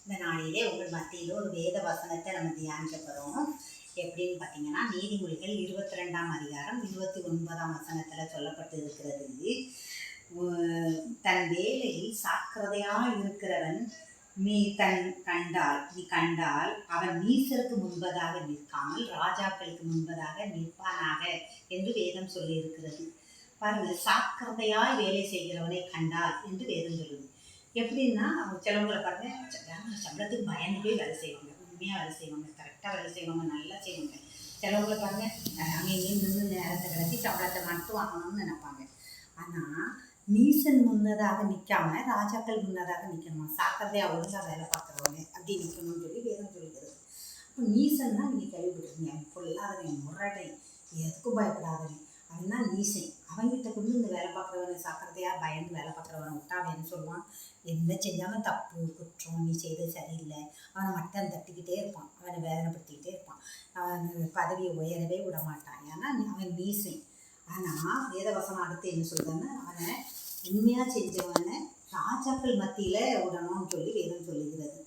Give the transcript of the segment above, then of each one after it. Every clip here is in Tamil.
இந்த நாளிலே உங்கள் மத்தியில் ஒரு வேத வசனத்தை நம்ம தியானிக்க போகிறோம். எப்படின்னு பார்த்தீங்கன்னா, நீதிமொழிகள் 22ஆம் அதிகாரம் 29ஆம் வசனத்தில் சொல்லப்பட்டு இருக்கிறது. தன் வேலையில் சாக்கிரதையாக இருக்கிறவன் நீ கண்டால் அவன் நீசருக்கு முன்பதாக நிற்காமல் ராஜாக்களுக்கு முன்பதாக நிற்பானாக என்று வேதம் சொல்லி இருக்கிறது. பாருங்க, சாக்கிரதையாய் வேலை செய்கிறவனை கண்டால் என்று வேதம் சொல்லுது. எப்படின்னா, அவங்க சிலவங்களை பாருங்க, சம்பளத்துக்கு பயந்து போய் வேலை செய்வாங்க, உண்மையாக வேலை செய்வாங்க, கரெக்டாக வேலை செய்வாங்க, நல்லா செய்வாங்க. சிலவங்களை பாருங்க, அங்கேயும் நின்று நேரத்தை கிடச்சி சம்பளத்தை மட்டும் வாங்கணும்னு நினைப்பாங்க. ஆனால் நீசன் முன்னதாக நிற்காம ராஜாக்கள் முன்னதாக நிற்கணுமா, சாக்கிரதையாக ஒழுங்காக வேலை பார்க்குறவங்க அப்படி நிற்கணும்னு சொல்லி வேதம் சொல்லிக்கிறது. அப்போ நீசன்னா நீங்கள் கேள்விப்பட்டிருக்கீங்க, பொல்லாதவன், முரடை, எதுக்கும் பயப்படாதவன், அவன் தான் நீசன். அவன்கிட்ட கொண்டு இந்த வேலை பார்க்குறவனை சாக்கிரதையாக பயந்து வேலை பார்க்குறவனை விட்டா அவன் என்ன சொல்லுவான், எந்த செஞ்சாலும் தப்பு குற்றம், நீ செய்தது சரியில்லை, அவனை மட்டும் தட்டிக்கிட்டே இருப்பான், அவனை வேதனைப்படுத்திக்கிட்டே இருப்பான், அவன் பதவியை உயரவே விட மாட்டான், ஏன்னா அவன் நீசன். ஆனால் வேதவசனம் அடுத்து என்ன சொல்லுதுன்னா, அவனை உண்மையாக செஞ்சவனை ராஜாக்கள் மத்தியில் விடணும்னு சொல்லி வேதம் சொல்லுகிறது.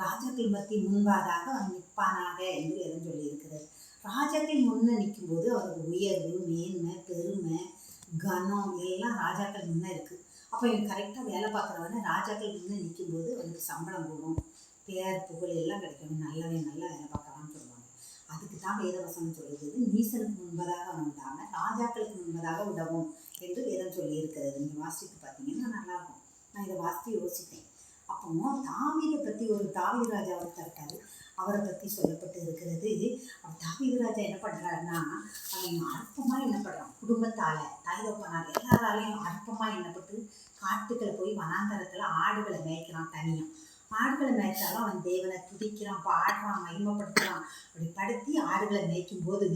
ராஜாக்கள் மத்தி முன்பாதாக அவன் நிற்பானாக என்று வேதம் சொல்லியிருக்கிறது. ராஜாக்கள் முன்னே நிற்கும்போது அவருக்கு உயர்வு, மேன்மை, பெருமை, கனம் எல்லாம் ராஜாக்கள் முன்னே இருக்குது. அப்போ இவன் கரெக்டாக வேலை பார்க்குறவன ராஜாக்கள் முன்னே நிற்கும்போது அவனுக்கு சம்பளம் போடும், பேர் புகழ் எல்லாம் கிடைக்கும், நல்லவன் நல்லா வேலை பார்க்கலான்னு சொல்லுவாங்க. அதுக்கு தான் வேதவசனம் சொல்லுது, நீசனுக்கு முன்பதாக அவன் விடாமல் ராஜாக்களுக்கு முன்பதாக விடவும் என்று வேதம் சொல்லி இருக்கிறது. நீங்கள் வாசித்து பார்த்தீங்கன்னா நல்லாயிருக்கும். நான் இதை வாசித்து யோசித்தேன். அப்போ தாவீதை பற்றி ஒரு தாவீது ராஜா ஒருத்தர் இருக்காரு, அவரை பற்றி சொல்லப்பட்டு இருக்கிறது. அவர் தாவீது ராஜா என்ன பண்ணுறாருன்னா, அவன் அற்பமாக எண்ணப்படுறான், குடும்பத்தால், தாய்தப்பனால் எல்லாராலையும் அற்பமாக எண்ணப்பட்டு காட்டுக்களை போய் வனாந்தரத்தில் ஆடுகளை மேய்க்கிறான். தனியாக ஆடுகளை மேய்ச்சாலும் அவன் தேவனை துதிக்கிறான், பாடுறான், மகிமைப்படுத்துகிறான். அப்படி படுத்தி ஆடுகளை மேய்க்கும் போது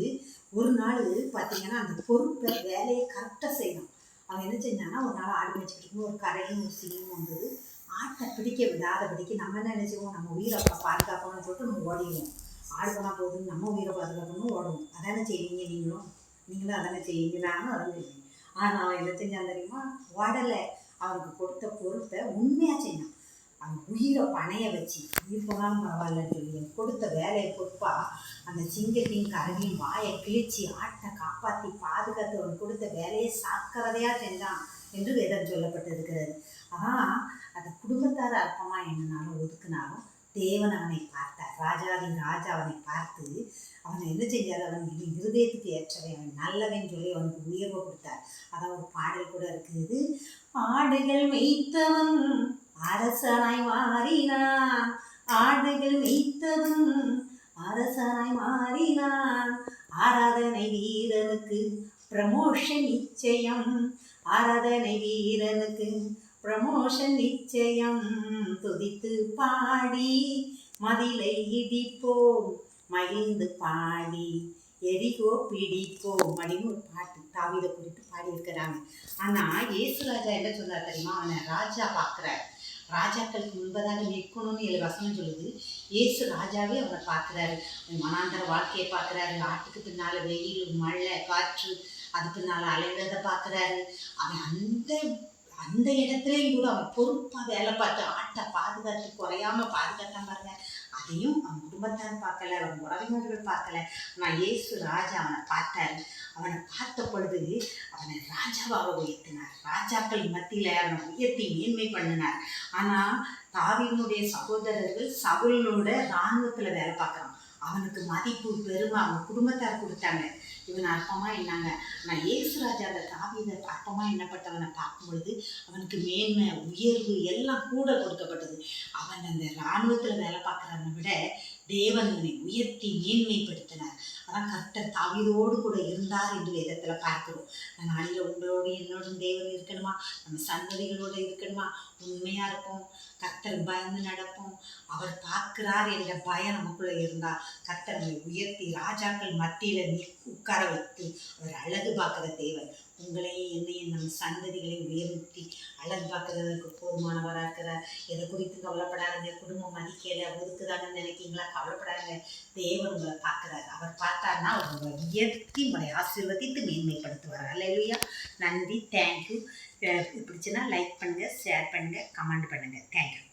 ஒரு நாள் பார்த்தீங்கன்னா அந்த பொறுப்பை வேலையை கரெக்டாக செய்யணும். அவன் என்ன செஞ்சான்னா, ஒரு நாள் ஆடு மேய்ச்சிக்கிட்டு இருக்கும், ஒரு கரையும் ஒரு சிங்கமும் வந்தது. ஆட்டை பிடிக்க விடாதபடிக்கு நம்ம என்ன நினைச்சுவோம், நம்ம உயிரை பாதுகாக்கணும்னு சொல்லிட்டு நம்ம ஓடிடுவோம். ஆடு போனால் போதும், நம்ம உயிரை பாதுகாக்கணும்னு ஓடுவோம். அதானே செய்வீங்க நீங்களும் அதானே செய்வீங்க, நானும் அதானே செய்வீங்க. ஆனால் அவன் என்ன செஞ்சான் தெரியுமா, ஓடலை. அவனுக்கு கொடுத்த பொறுப்பை உண்மையாக செஞ்சான். அவன் உயிரை பணைய வச்சு உயிர் போனாலும் பரவாயில்லன்னு சொல்லி கொடுத்த வேலையை பொறுப்பா அந்த சிங்கத்தையும் கரவையும் வாயை கிழிச்சி ஆட்டை காப்பாற்றி பாதுகாத்து அவன் கொடுத்த வேலையை சாக்கிரதையாக செஞ்சான் என்று வேதம் சொல்லப்பட்டு இருக்கிறது. ஆனால் அந்த குடும்பத்தார் அற்பமாக எண்ணினாலும் ஒதுக்குனாலும் தேவன் அவனை பார்த்தார். ராஜாவின் ராஜா அவனை பார்த்து அவனை என்ன செஞ்சார், அவன் இருதயத்துக்கு ஏற்றவை, அவன் நல்லவன் சொல்லி அவனுக்கு உயர்வை கொடுத்தார். அதான் ஒரு பாடல் கூட இருக்குது, ஆடுகள் மேய்த்தவன் அரசனாய் மாறினான், ஆடுகள் மேய்த்தவன் அரசனாய் மாறினான், ஆராதனை வீரனுக்கு ப்ரமோஷன் நிச்சயம், ஆராதனை வீரனுக்கு ப்ரமோஷன் நிச்சயம், துதித்து பாடி மதிலை இடிப்போம், மகிழ்ந்து பாடி எரிகோ பிடிப்போம் அப்படின்னு ஒரு பாட்டு தாவீதை குறித்து பாடியிருக்கிறாங்க. ஆனால் இயேசு ராஜா என்ன சொன்னார் தெரியுமா, அவனை ராஜா பார்க்குறார், ராஜாக்களுக்கு முன்பதாக நிற்கணும்னு 7 வசனம் சொல்லுது. இயேசு ராஜாவே அவனை பார்க்குறாரு, மனாந்தர வாழ்க்கையை பார்க்குறாரு, ஆட்டுக்கு பின்னால் வெயில், மழை, காற்று, அது பின்னால் அலைகிறத பார்க்குறாரு. அவன் அந்த இடத்துலையும் கூட அவன் பொறுப்பாக வேலை பார்த்து ஆட்டை பாதுகாத்து குறையாமல் பாதுகாத்தான் பாருங்க. அதையும் அவன் குடும்பத்தார் பார்க்கல, அவன் உறவினர்கள் பார்க்கல. ஆனால் இயேசு ராஜா அவனை பார்த்தார். அவனை பார்த்த பொழுது அவனை ராஜாவாக உயர்த்தினார், ராஜாக்கள் மத்தியில் அவனை உயர்த்தி மேன்மை பண்ணினார். ஆனால் தாவீதுடைய சகோதரர்கள் சவுலோட இராணுவத்தில் வேலை பார்க்குறான், அவனுக்கு மதிப்பு பெருமை அவங்க குடும்பத்தார் கொடுத்தாங்க. இவன் அற்பமாக என்னாங்க. ஆனால் இயேசு ராஜாவை தாவீதை அற்பமாக எண்ணப்பட்டவனை பார்க்கும் பொழுது அவனுக்கு மேன்மை, உயர்வு எல்லாம் கூட கொடுக்கப்பட்டது. அவன் அந்த இராணுவத்தில் வேலை பார்க்குறவனை விட தேவன் அவனை உயர்த்தி மேன்மைப்படுத்தினார். அதான் கர்த்தர் தாவீதோடு கூட இருந்தார் என்று வேதத்தில் பார்க்கிறோம். நாளில் உங்களோடு என்னோடும் தேவன் இருக்கணுமா, நம்ம சந்ததிகளோடு இருக்கணுமா, உண்மையாக இருப்போம், கர்த்தர் பயந்து நடப்போம், அவர் பார்க்கிறார் என்ற பயம் நமக்குள்ளே இருந்தால் கர்த்தர் நம்மை உயர்த்தி ராஜாக்கள் மத்தியில் உட்கார வைத்து அவர் அழகு பார்க்குற தேவன் உங்களையும் என்னையும் நம்ம சந்ததிகளையும் உயர்த்தி அழகு பார்க்கறதுக்கு போதுமானவராக இருக்கிறார். எதை குறித்து கவலைப்படாதுங்க, குடும்பம் மதிக்கலை ஒதுக்குதாங்கன்னு நினைக்கிங்களா, கவலைப்படாதுங்க, தேவன் உங்களை பார்க்குறாரு. அவர் பார்த்தாருன்னா அவர் உங்களை உயர்த்தி உங்களை ஆசீர்வதித்து மேன்மைப்படுத்துவார். அல்லேலூயா. நன்றி, தேங்க்யூ. பிடிச்சுன்னா லைக் பண்ணுங்கள், ஷேர் பண்ணுங்கள், கமெண்ட் பண்ணுங்கள். தேங்க்யூ.